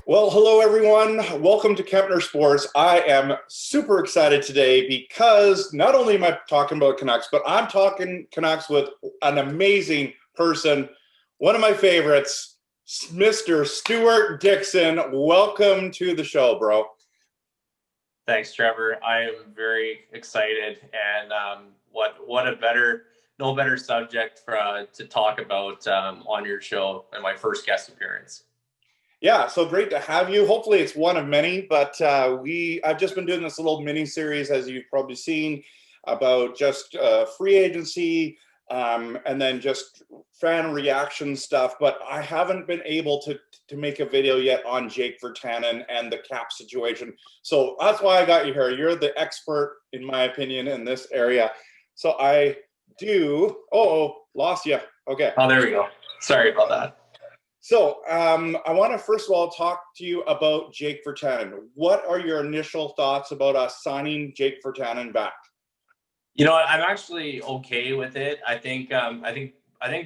Well, hello everyone. Welcome to Kempner Sports. I am super excited today because not only am I talking about Canucks, but I'm talking Canucks with an amazing person, one of my favorites, Mr. Stuart Dixon. Welcome to the show, bro. Thanks, Trevor. I am very excited, and what a no better subject to talk about on your show and my first guest appearance. Yeah, so great to have you. Hopefully it's one of many, but I've just been doing this little mini series, as you've probably seen, about just free agency and then just fan reaction stuff. But I haven't been able to make a video yet on Jake Virtanen and the cap situation. So that's why I got you here. You're the expert, in my opinion, in this area. So I do. Lost you. Okay. Oh, there we go. Sorry about that. So I want to first of all talk to you about Jake Virtanen. What are your initial thoughts about us signing Jake Virtanen back? You know, I'm actually okay with it. I think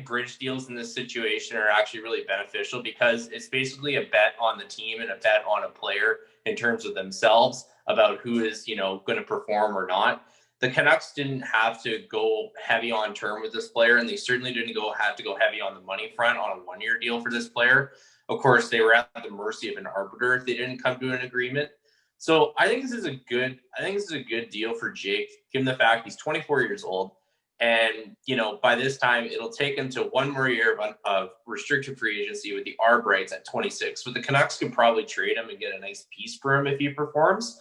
bridge deals in this situation are actually really beneficial because it's basically a bet on the team and a bet on a player in terms of themselves about who is, going to perform or not. The Canucks didn't have to go heavy on term with this player, and they certainly didn't have to go heavy on the money front on a one-year deal for this player. Of course, they were at the mercy of an arbiter if they didn't come to an agreement. So I think this is a good deal for Jake, given the fact he's 24 years old, and by this time it'll take him to one more year of restricted free agency with the arb rights at 26. But the Canucks could probably trade him and get a nice piece for him if he performs.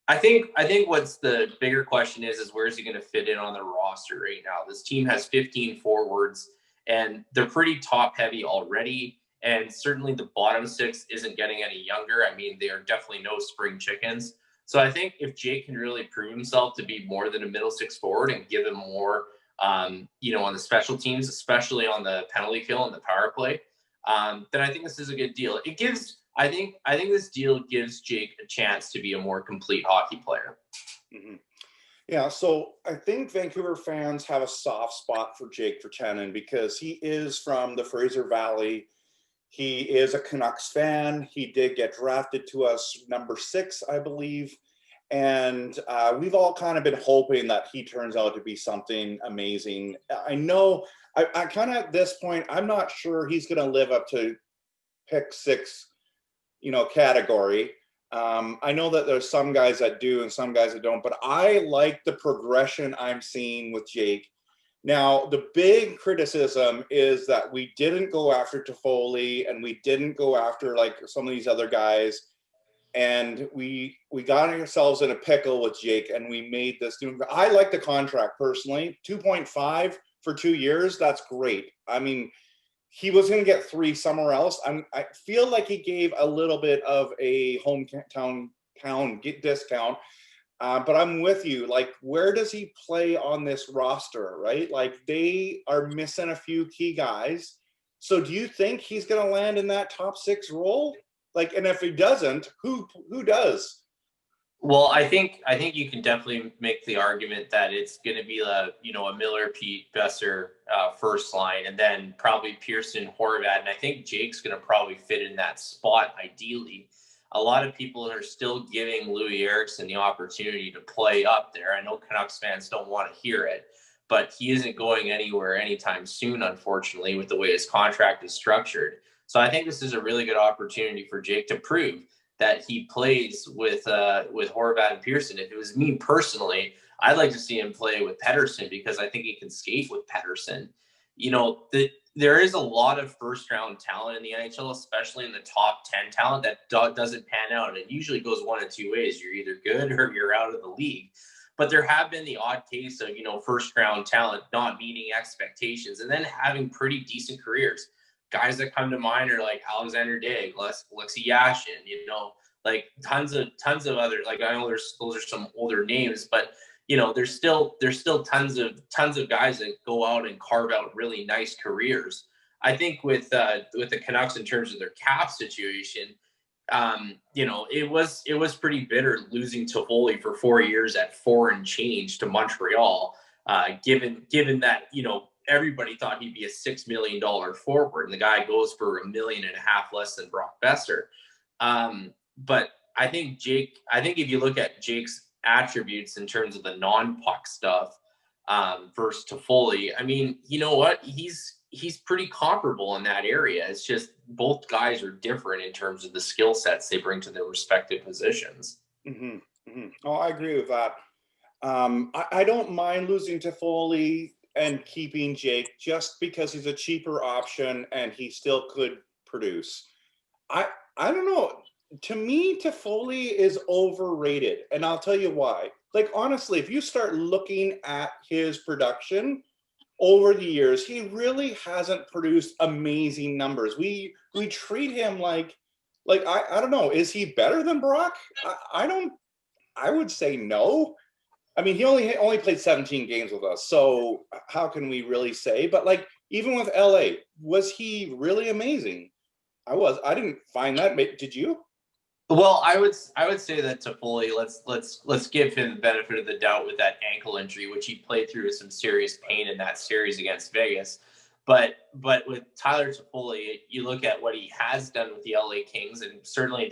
I think what's the bigger question is where is he going to fit in on the roster right now? This team has 15 forwards, and they're pretty top heavy already. And certainly the bottom six isn't getting any younger. I mean, they are definitely no spring chickens. So I think if Jake can really prove himself to be more than a middle six forward and give him more, on the special teams, especially on the penalty kill and the power play, then I think this is a good deal. I think this deal gives Jake a chance to be a more complete hockey player. Mm-hmm. Yeah, so I think Vancouver fans have a soft spot for Jake Virtanen because he is from the Fraser Valley. He is a Canucks fan. He did get drafted to us number 6, I believe. And we've all kind of been hoping that he turns out to be something amazing. I know I kind of at this point, I'm not sure he's going to live up to pick 6 category. I know that there's some guys that do and some guys that don't, but I like the progression I'm seeing with Jake. Now, the big criticism is that we didn't go after Toffoli and we didn't go after like some of these other guys. And we got ourselves in a pickle with Jake and we made this new. I like the contract personally, 2.5 for 2 years. That's great. I mean, he was going to get 3 somewhere else. I feel like he gave a little bit of a hometown discount, but I'm with you. Like, where does he play on this roster, right? Like, they are missing a few key guys. So do you think he's going to land in that top 6 role? Like, and if he doesn't, who does? Well, I think you can definitely make the argument that it's going to be a Miller, Pete, Besser first line, and then probably Pearson, Horvat, and I think Jake's going to probably fit in that spot ideally. A lot of people are still giving Louis Eriksson the opportunity to play up there. I know Canucks fans don't want to hear it, but he isn't going anywhere anytime soon, unfortunately, with the way his contract is structured. So I think this is a really good opportunity for Jake to prove that he plays with Horvat and Pearson. If it was me personally, I'd like to see him play with Pettersson because I think he can skate with Pettersson. There is a lot of first-round talent in the NHL, especially in the top 10 talent that doesn't pan out. It usually goes one of two ways. You're either good or you're out of the league. But there have been the odd case of, first-round talent not meeting expectations and then having pretty decent careers. Guys that come to mind are like Alexander Daigle, Alexei Yashin, like tons of other, like I know those are some older names, but you know, there's still tons of guys that go out and carve out really nice careers. I think with the Canucks in terms of their cap situation, you know, it was pretty bitter losing Toffoli for 4 years at 4 and change to Montreal, given that, you know, everybody thought he'd be a $6 million forward, and the guy goes for $1.5 million less than Brock Besser. But I think if you look at Jake's attributes in terms of the non-puck stuff, versus Toffoli, I mean, you know what? He's pretty comparable in that area. It's just both guys are different in terms of the skill sets they bring to their respective positions. Mm-hmm. Mm-hmm. Oh, I agree with that. I don't mind losing Toffoli and keeping Jake just because he's a cheaper option and he still could produce. I don't know. To me, Toffoli is overrated, and I'll tell you why. Like, honestly, if you start looking at his production over the years, he really hasn't produced amazing numbers. We treat him like I don't know. Is he better than Brock? I would say no. I mean, he only played 17 games with us, so how can we really say? But like, even with LA, was he really amazing? I didn't find that. Did you? Well, I would say that Toffoli, let's give him the benefit of the doubt with that ankle injury, which he played through with some serious pain in that series against Vegas. But with Tyler Toffoli, you look at what he has done with the LA Kings, and certainly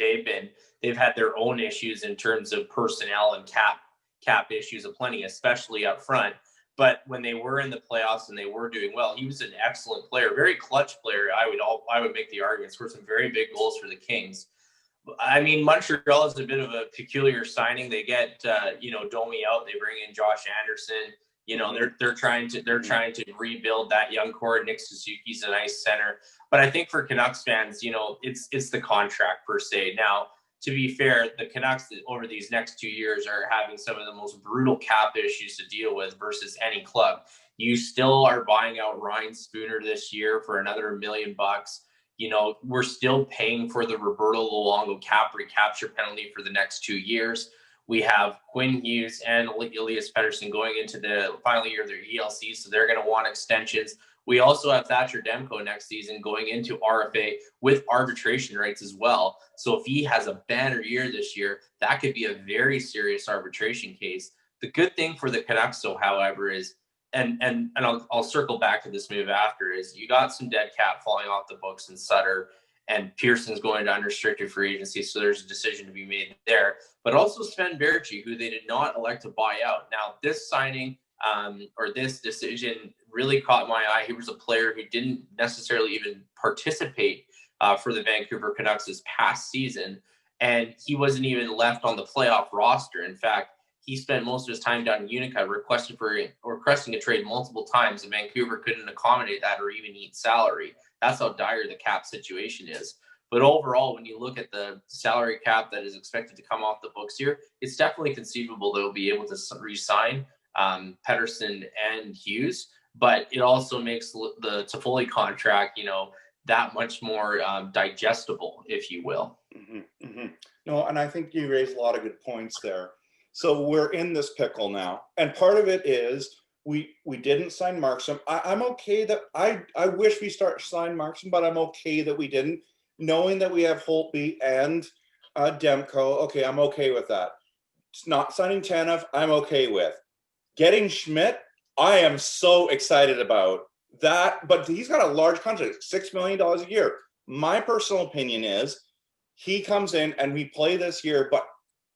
they've had their own issues in terms of personnel and cap issues aplenty, especially up front. But when they were in the playoffs and they were doing well, he was an excellent player, very clutch player. I would make the argument for some very big goals for the Kings. I mean, Montreal is a bit of a peculiar signing. They get Domi out. They bring in Josh Anderson. You know, they're trying to rebuild that young core. Nick Suzuki's a nice center, but I think for Canucks fans, you know, it's the contract per se. Now, to be fair, the Canucks over these next 2 years are having some of the most brutal cap issues to deal with versus any club. You still are buying out Ryan Spooner this year for another $1 million. You know, we're still paying for the Roberto Luongo cap recapture penalty for the next 2 years. We have Quinn Hughes and Elias Pettersson going into the final year of their ELC, so they're going to want extensions. We also have Thatcher Demko next season going into RFA with arbitration rights as well. So if he has a banner year this year, that could be a very serious arbitration case. The good thing for the Canucks, though, however, is and I'll circle back to this move after, is you got some dead cap falling off the books in Sutter, and Pearson's going to unrestricted free agency, so there's a decision to be made there. But also Sven Berchi, who they did not elect to buy out. Now, this signing or this decision really caught my eye. He was a player who didn't necessarily even participate for the Vancouver Canucks this past season, and he wasn't even left on the playoff roster. In fact, he spent most of his time down in Utica requesting a trade multiple times, and Vancouver couldn't accommodate that or even eat salary. That's how dire the cap situation is. But overall, when you look at the salary cap that is expected to come off the books here, it's definitely conceivable they'll be able to re-sign Pettersson and Hughes. But it also makes the Toffoli contract, you know, that much more digestible, if you will. Mm-hmm, mm-hmm. No, and I think you raised a lot of good points there. So we're in this pickle now, and part of it is we didn't sign Markstrom. I'm okay that I wish we sign Markstrom, but I'm okay that we didn't, knowing that we have Holtby and Demko. Okay, I'm okay with that. It's not signing Tanev, I'm okay with. Getting Schmidt, I am so excited about that, but he's got a large contract, $6 million a year. My personal opinion is he comes in and we play this year, but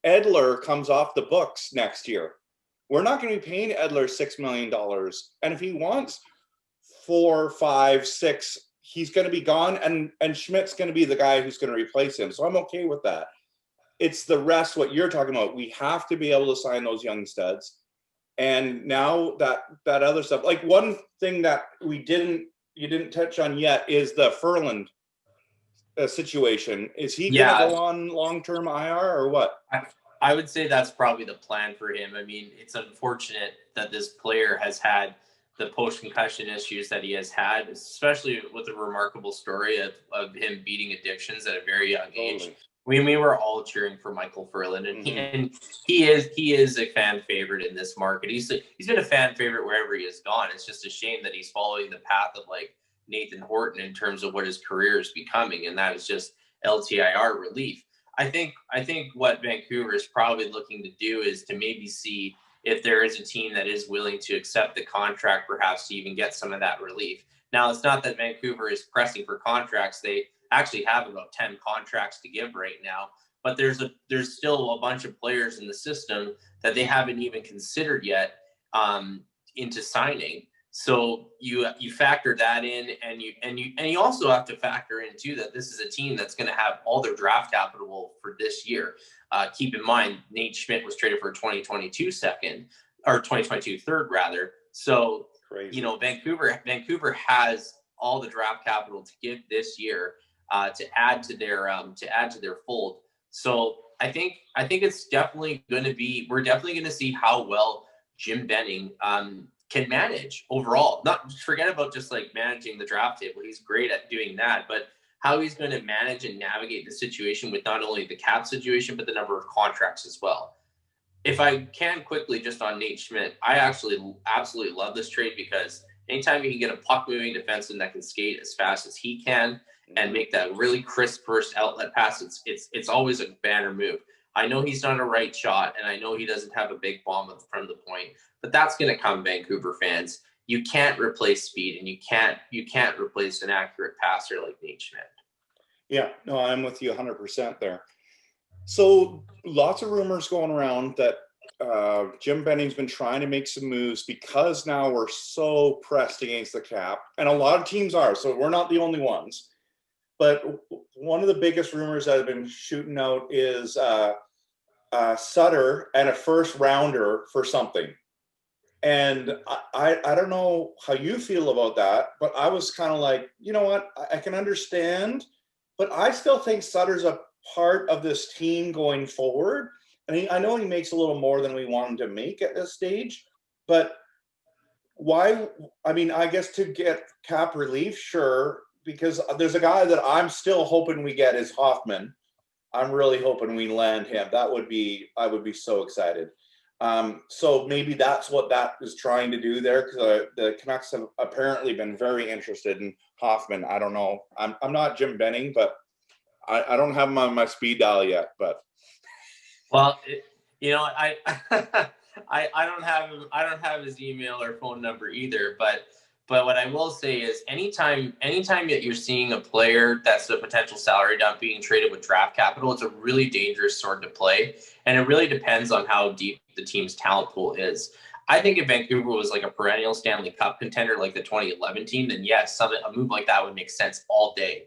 Edler comes off the books next year. We're not going to be paying Edler $6 million. And if he wants 4, 5, 6, he's going to be gone. And Schmidt's going to be the guy who's going to replace him. So I'm okay with that. It's the rest, what you're talking about. We have to be able to sign those young studs. And now that other stuff, like one thing that you didn't touch on yet is the Ferland situation. Is he going to go on long-term IR or what? I would say that's probably the plan for him. I mean, it's unfortunate that this player has had the post-concussion issues that he has had, especially with the remarkable story of him beating addictions at a very young age. We were all cheering for Michael Ferland, and he is a fan favorite in this market. He's been a fan favorite wherever he has gone. It's just a shame that he's following the path of like Nathan Horton in terms of what his career is becoming, and that is just LTIR relief. I think what Vancouver is probably looking to do is to maybe see if there is a team that is willing to accept the contract, perhaps to even get some of that relief. Now, it's not that Vancouver is pressing for contracts. They actually have about 10 contracts to give right now, but there's still a bunch of players in the system that they haven't even considered yet into signing. So you factor that in, and you also have to factor in too that this is a team that's going to have all their draft capital for this year. Keep in mind, Nate Schmidt was traded for a 2022 second, or 2022 third rather. So Crazy. you know, Vancouver has all the draft capital to give this year to add to their fold. So I think it's definitely going to be, we're definitely going to see how well Jim Benning can manage overall. Not forget about just like managing the draft table. He's great at doing that, but how he's going to manage and navigate the situation with not only the cap situation, but the number of contracts as well. If I can quickly just on Nate Schmidt, I actually absolutely love this trade because anytime you can get a puck moving defenseman that can skate as fast as he can and make that really crisp first outlet pass, it's always a banner move. I know he's not a right shot, and I know he doesn't have a big bomb from the point, but that's going to come, Vancouver fans. You can't replace speed, and you can't replace an accurate passer like Nate Schmidt. Yeah, no, I'm with you 100% there. So lots of rumors going around that Jim Benning's been trying to make some moves because now we're so pressed against the cap, and a lot of teams are, so we're not the only ones. But one of the biggest rumors that have been shooting out is Sutter and a first rounder for something. And I don't know how you feel about that, but I was kind of like, you know what, I can understand, but I still think Sutter's a part of this team going forward. I mean, I know he makes a little more than we want him to make at this stage, but why? I mean, I guess to get cap relief, sure, because there's a guy that I'm still hoping we get is Hoffman. I'm really hoping we land him. I would be so excited. So maybe that's what that is trying to do there, because the Canucks have apparently been very interested in Hoffman. I don't know. I'm not Jim Benning, but I don't have him on my speed dial yet. But well, I don't have his email or phone number either. But what I will say is anytime that you're seeing a player that's a potential salary dump being traded with draft capital, it's a really dangerous sort to play. And it really depends on how deep the team's talent pool is. I think if Vancouver was like a perennial Stanley Cup contender like the 2011 team, then yes, a move like that would make sense all day.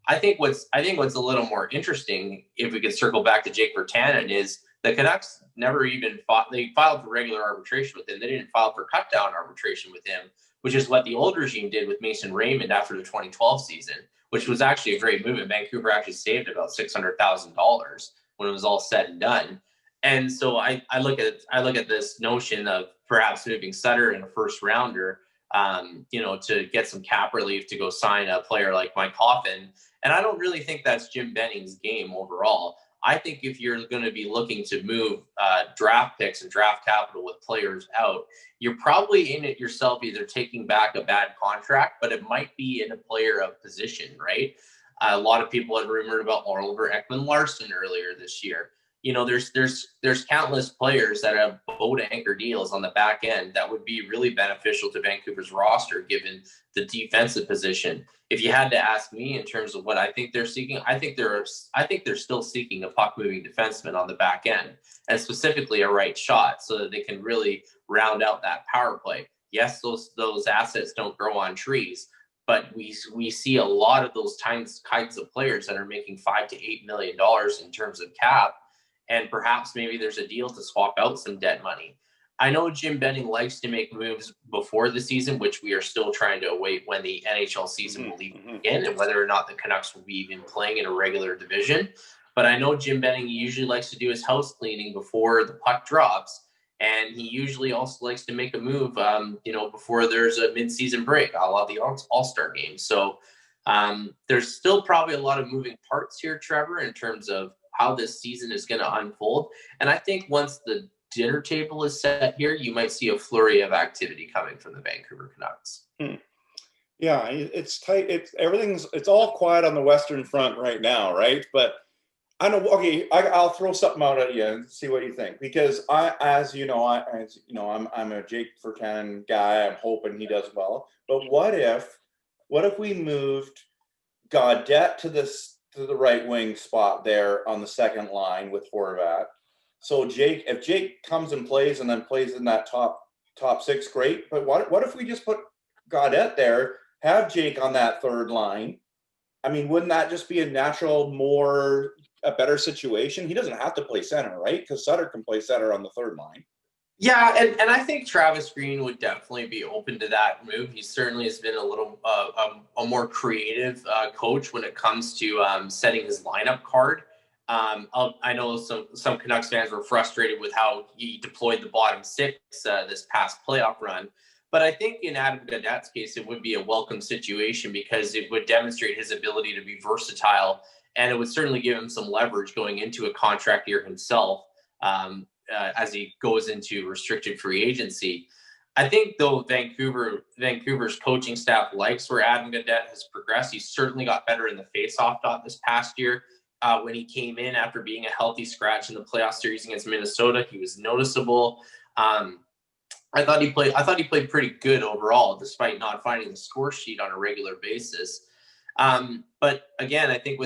I think what's a little more interesting, if we could circle back to Jake Virtanen, is the Canucks never even fought. They filed for regular arbitration with him. They didn't file for cut down arbitration with him, which is what the old regime did with Mason Raymond after the 2012 season, which was actually a great move. And Vancouver actually saved about $600,000 when it was all said and done. And so I look at this notion of perhaps moving Sutter in a first rounder, to get some cap relief to go sign a player like Mike Hoffman. And I don't really think that's Jim Benning's game overall. I think if you're going to be looking to move draft picks and draft capital with players out, you're probably in it yourself, either taking back a bad contract, but it might be in a player of position, right? A lot of people had rumored about Oliver Ekman-Larsson earlier this year. You know, there's countless players that have boat anchor deals on the back end that would be really beneficial to Vancouver's roster, given the defensive position. If you had to ask me in terms of what I think they're seeking, I think they're still seeking a puck moving defenseman on the back end, and specifically a right shot, so that they can really round out that power play. Yes, those assets don't grow on trees, but we see a lot of those kinds of players that are making $5 to $8 million in terms of cap. And perhaps maybe there's a deal to swap out some dead money. I know Jim Benning likes to make moves before the season, which we are still trying to await when the NHL season will begin and whether or not the Canucks will be even playing in a regular division. But I know Jim Benning usually likes to do his house cleaning before the puck drops. And he usually also likes to make a move, before there's a midseason break, a la the All-Star game. So there's still probably a lot of moving parts here, Trevor, in terms of how this season is going to unfold. And I think once the dinner table is set here, you might see a flurry of activity coming from the Vancouver Canucks. Yeah, it's tight. It's all quiet on the Western Front right now, right? But I know. Okay, I'll throw something out at you and see what you think. Because I'm a Jake Virtanen guy. I'm hoping he does well. But what if we moved Gaudette to the right wing spot there on the second line with Horvat? So if Jake comes and plays and then plays in that top six, great. But what if we just put Gaudette there? Have Jake on that third line. I mean, wouldn't that just be a better situation? He doesn't have to play center, right? Because Sutter can play center on the third line. Yeah, and I think Travis Green would definitely be open to that move. He certainly has been a little a more creative coach when it comes to setting his lineup card. I know some Canucks fans were frustrated with how he deployed the bottom six this past playoff run. But I think in Adam Gaudette's case, it would be a welcome situation because it would demonstrate his ability to be versatile, and it would certainly give him some leverage going into a contract year himself as he goes into restricted free agency. I think, though, Vancouver's coaching staff likes where Adam Gaudette has progressed. He certainly got better in the faceoff dot this past year. When he came in after being a healthy scratch in the playoff series against Minnesota, he was noticeable. I thought he played pretty good overall, despite not finding the score sheet on a regular basis. But again, I think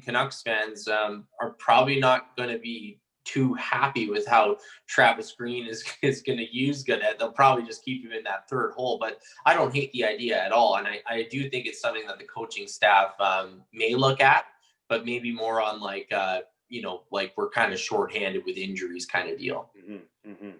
Canucks fans are probably not going to be too happy with how Travis Green is going to use Gaudette. They'll probably just keep him in that third hole. But I don't hate the idea at all, and I do think it's something that the coaching staff may look at, but maybe more on like we're kind of shorthanded with injuries kind of deal. Mm-hmm, mm-hmm.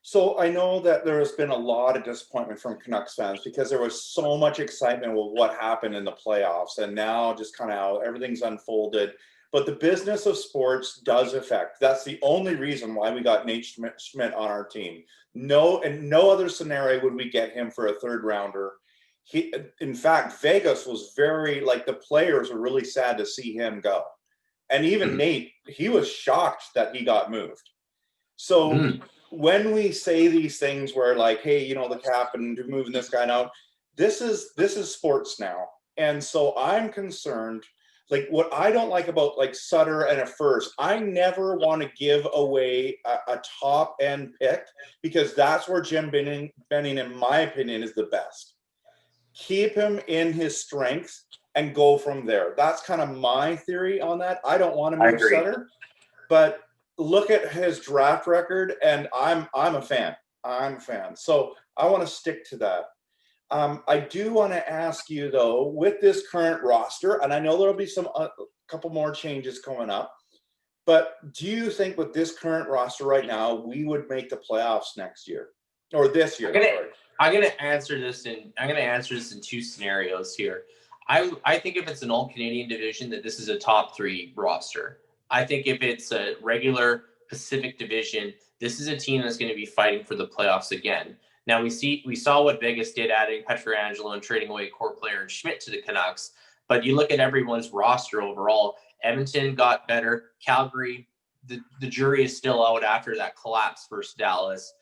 So I know that there has been a lot of disappointment from Canucks fans because there was so much excitement with what happened in the playoffs, and now just kind of how everything's unfolded. But the business of sports does affect. That's the only reason why we got Nate Schmidt on our team. In no other scenario would we get him for a third rounder. In fact, Vegas was the players were really sad to see him go. And even Nate, he was shocked that he got moved. So when we say these things where like, hey, the cap and moving this guy now, this is sports now. And so I'm concerned, like what I don't like about like Sutter and a first, I never want to give away a top end pick because that's where Jim Benning, in my opinion, is the best. Keep him in his strengths and go from there. That's kind of my theory on that. I don't want to move Sutter, but look at his draft record, and I'm a fan. So I want to stick to that. I do want to ask you though, with this current roster, and I know there'll be a couple more changes coming up, but do you think with this current roster right now, we would make the playoffs next year or this year? I'm gonna answer this in two scenarios here. I think if it's an all Canadian division, that this is a top 3 roster. I think if it's a regular Pacific division, this is a team that's going to be fighting for the playoffs again. Now we saw what Vegas did adding Pietrangelo and trading away core player and Schmidt to the Canucks. But you look at everyone's roster overall. Edmonton got better. Calgary, the jury is still out after that collapse versus Dallas.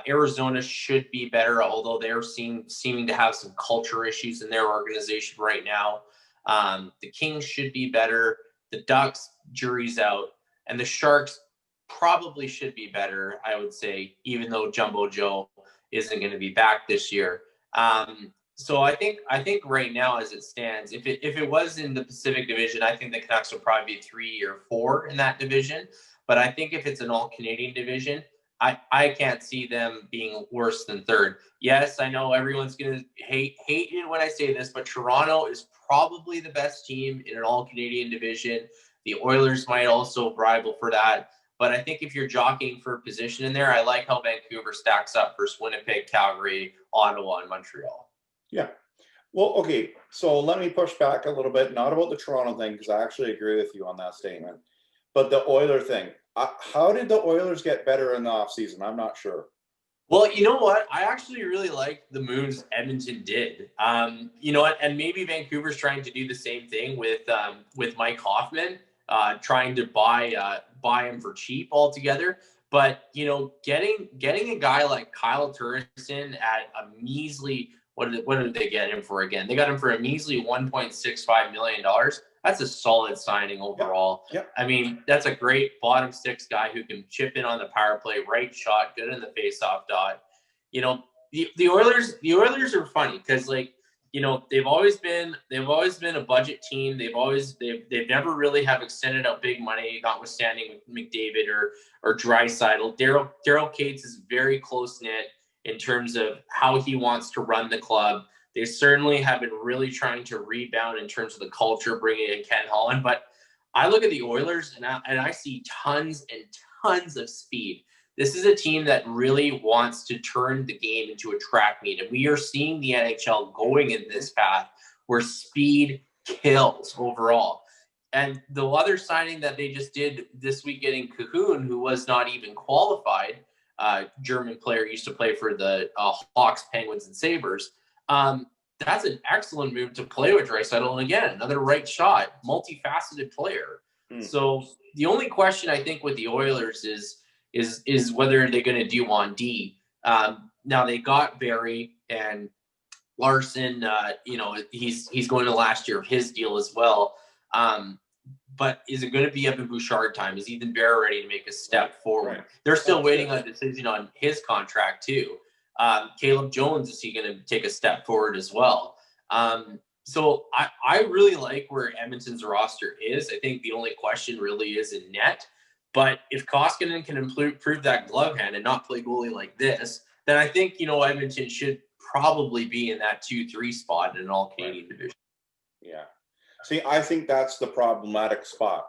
Arizona should be better, although they're seeming to have some culture issues in their organization right now. The Kings should be better. The Ducks, jury's out. And the Sharks probably should be better, I would say, even though Jumbo Joe isn't going to be back this year. So I think right now, as it stands, if it was in the Pacific Division, I think the Canucks would probably be 3 or 4 in that division. But I think if it's an all-Canadian division, I can't see them being worse than 3rd. Yes, I know everyone's going to hate it when I say this, but Toronto is probably the best team in an all-Canadian division. The Oilers might also rival for that. But I think if you're jockeying for a position in there, I like how Vancouver stacks up versus Winnipeg, Calgary, Ottawa, and Montreal. Yeah. Well, okay. So let me push back a little bit, not about the Toronto thing, because I actually agree with you on that statement, but the Oiler thing. How did the Oilers get better in the offseason? I'm not sure. Well, you know what? I actually really liked the moves Edmonton did. You know what? And maybe Vancouver's trying to do the same thing with Mike Hoffman. trying to buy him for cheap altogether. But, you know, getting a guy like Kyle Turris in at a measly, what did they get him for again? They got him for a measly $1.65 million. That's a solid signing overall. Yep. I mean, that's a great bottom six guy who can chip in on the power play, right shot, good in the faceoff dot. You know, the Oilers are funny because, like, you know, they've always been a budget team. They've never really have extended out big money, notwithstanding McDavid or Draisaitl. Daryl Cates is very close knit in terms of how he wants to run the club. They certainly have been really trying to rebound in terms of the culture, bringing in Ken Holland. But I look at the Oilers and I see tons and tons of speed. This is a team that really wants to turn the game into a track meet. And we are seeing the NHL going in this path where speed kills overall. And the other signing that they just did this week, getting Cahoon, who was not even qualified, German player, used to play for the Hawks, Penguins, and Sabres. That's an excellent move to play with Draisaitl. And again, another right shot, multifaceted player. So the only question I think with the Oilers is whether they're going to do on D. Now they got Barry and Larson. You know, he's going to last year of his deal as well. But is it going to be Evan Bouchard time? Is Ethan Bear ready to make a step forward? Right. They're still waiting on a decision on his contract too. Caleb Jones, is he going to take a step forward as well? So I really like where Edmonton's roster is. I think the only question really is in net. But if Koskinen can improve that glove hand and not play goalie like this, then I think, you know, Edmonton should probably be in that 2-3 spot in an all-Canadian division. Yeah. See, I think that's the problematic spot.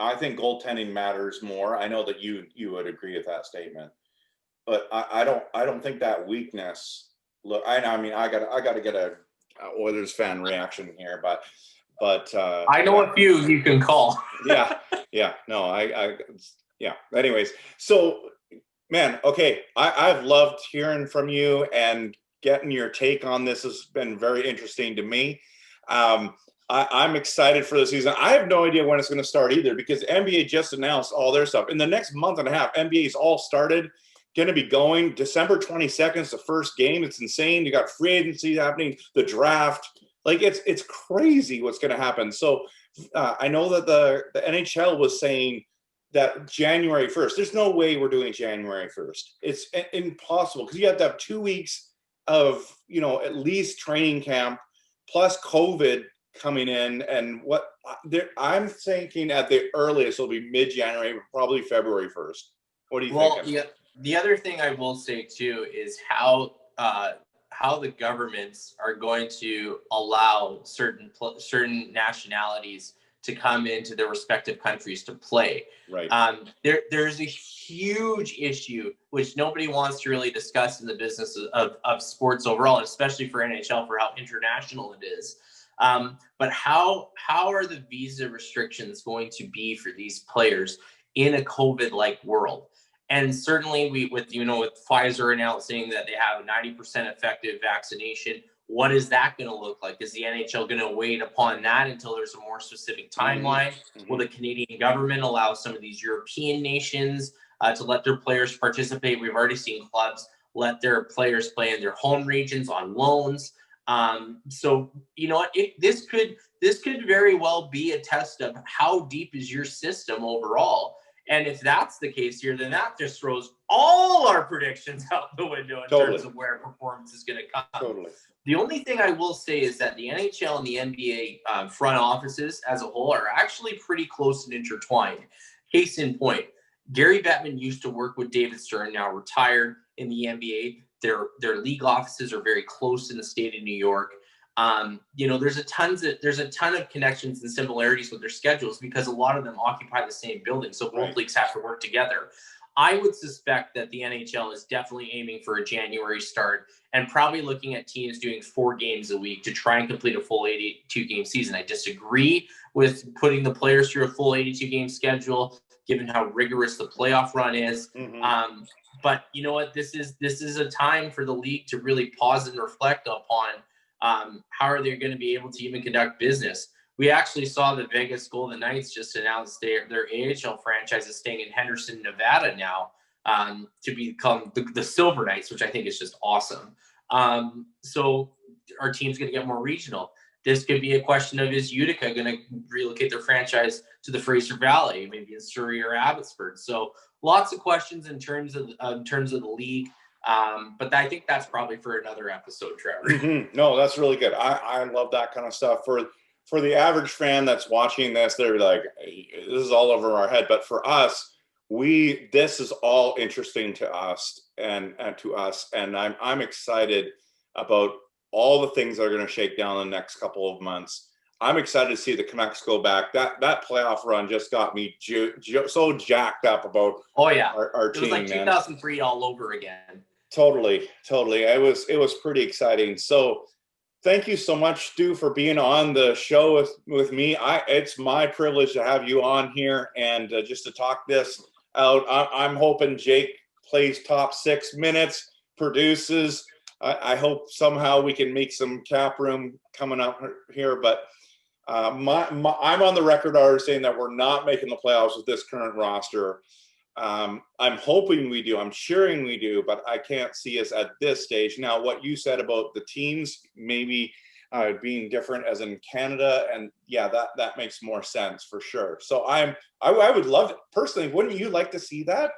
I think goaltending matters more. I know that you would agree with that statement, but I don't think that weakness. Look, I mean, I got to get a Oilers fan reaction here, but I know a few you can call. yeah. No, yeah. Anyways, so man, okay, I've loved hearing from you and getting your take on this. Has been very interesting to me. I'm excited for the season. I have no idea when it's going to start either, because the NBA just announced all their stuff. In the next month and a half, NBA's all started, going to be going. December 22nd is the first game. It's insane. You got free agency happening, the draft. Like, it's crazy what's going to happen. So I know that the NHL was saying that January 1st, there's no way we're doing January 1st. It's impossible, because you have to have 2 weeks of, you know, at least training camp plus COVID coming in. And what I'm thinking at the earliest will be mid-January, probably February 1st. What do you think? Well, the other thing I will say too is how the governments are going to allow certain nationalities to come into their respective countries to play. Right. There's a huge issue which nobody wants to really discuss in the business of sports overall, and especially for NHL, for how international it is. But how are the visa restrictions going to be for these players in a COVID-like world? And certainly with Pfizer announcing that they have 90% effective vaccination, what is that going to look like? Is the NHL going to wait upon that until there's a more specific timeline? Mm-hmm. Will the Canadian government allow some of these European nations to let their players participate? We've already seen clubs let their players play in their home regions on loans. So, you know what, this could very well be a test of how deep is your system overall. And if that's the case here, then that just throws all our predictions out the window in terms of where performance is going to come. Totally. The only thing I will say is that the NHL and the NBA front offices as a whole are actually pretty close and intertwined. Case in point, Gary Bettman used to work with David Stern, now retired in the NBA. Their league offices are very close in the state of New York. You know, there's a ton of connections and similarities with their schedules because a lot of them occupy the same building. So both leagues have to work together. I would suspect that the NHL is definitely aiming for a January start and probably looking at teams doing 4 games a week to try and complete a full 82-game season. I disagree with putting the players through a full 82-game schedule, given how rigorous the playoff run is. Mm-hmm. But you know what? This is a time for the league to really pause and reflect upon how are they going to be able to even conduct business. we actually saw the Vegas Golden Knights just announce their AHL franchise is staying in Henderson, Nevada now, to become the Silver Knights, which I think is just awesome. So our team's going to get more regional. This could be a question of, is Utica going to relocate their franchise to the Fraser Valley, maybe in Surrey or Abbotsford? So lots of questions in terms of the league. But I think that's probably for another episode, Trevor. Mm-hmm. No, that's really good. I love that kind of stuff. For the average fan that's watching this, they're like, this is all over our head. But for us, this is all interesting to us and I'm excited about all the things that are going to shake down in the next couple of months. I'm excited to see the Canucks go back. That playoff run just got me so jacked up about our team. It was like 2003 all over again. Totally. It was pretty exciting. So thank you so much, Stu, for being on the show with me. It's my privilege to have you on here and just to talk this out. I'm hoping Jake plays top 6 minutes, produces. I hope somehow we can make some cap room coming up here. But I'm on the record already saying that we're not making the playoffs with this current roster. I'm hoping we do. I'm cheering we do, but I can't see us at this stage. Now, what you said about the teams maybe being different as in Canada, and yeah, that makes more sense for sure. So I would love it. Personally, wouldn't you like to see that?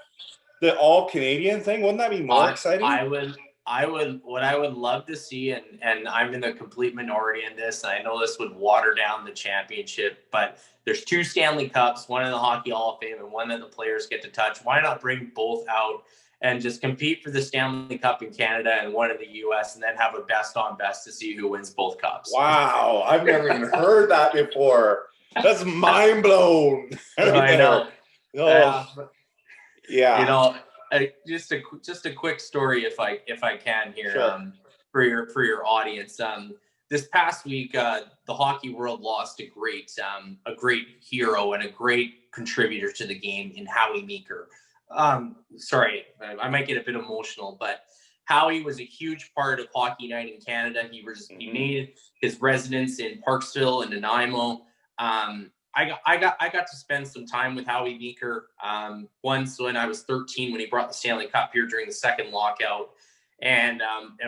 The all Canadian thing? Wouldn't that be more exciting? What I would love to see, and I'm in the complete minority in this, and I know this would water down the championship, but there's 2 Stanley Cups, one in the Hockey Hall of Fame and one that the players get to touch. Why not bring both out and just compete for the Stanley Cup in Canada and one in the US, and then have a best on best to see who wins both cups? Wow, I've never even heard that before. That's mind blown. I know. Oh, yeah. You know, just a quick story if I can here. Sure. For your audience. This past week, the hockey world lost a great hero and a great contributor to the game in Howie Meeker. Sorry, I might get a bit emotional, but Howie was a huge part of Hockey Night in Canada. He made his residence in Parksville and Nanaimo. I got to spend some time with Howie Meeker once when I was 13 when he brought the Stanley Cup here during the second lockout, and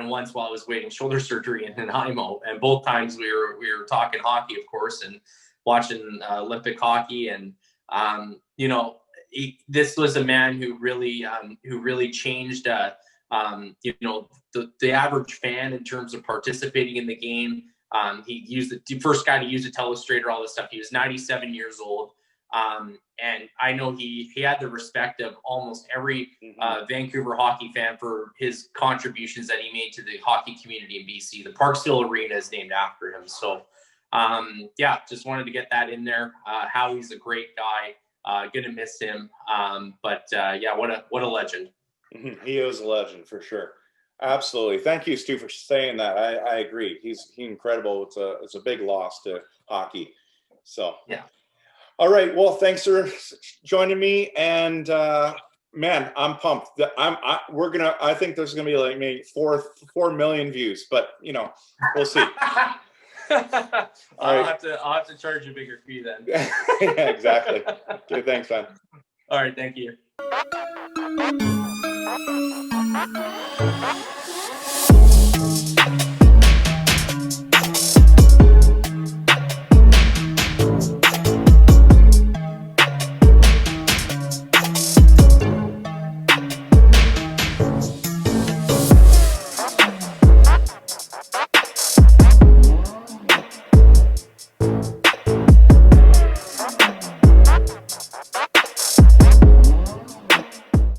once while I was waiting shoulder surgery in Nanaimo. And both times we were talking hockey, of course, and watching Olympic hockey. And this was a man who really changed the average fan in terms of participating in the game. He used the first guy to use a telestrator, all this stuff. He was 97 years old. And I know he had the respect of almost every Vancouver hockey fan for his contributions that he made to the hockey community in BC. The Parksville Arena is named after him. So, just wanted to get that in there. Howie's a great guy. Gonna miss him. But what a legend. He is a legend for sure. Absolutely. Thank you, Stu, for saying that. I agree. He's incredible. It's a big loss to hockey. So yeah. All right. Well, thanks for joining me. And man, I'm pumped. I think there's gonna be like maybe 4 million views, but we'll see. I'll have to charge a bigger fee then. Yeah, exactly. Okay, thanks, man. All right, thank you.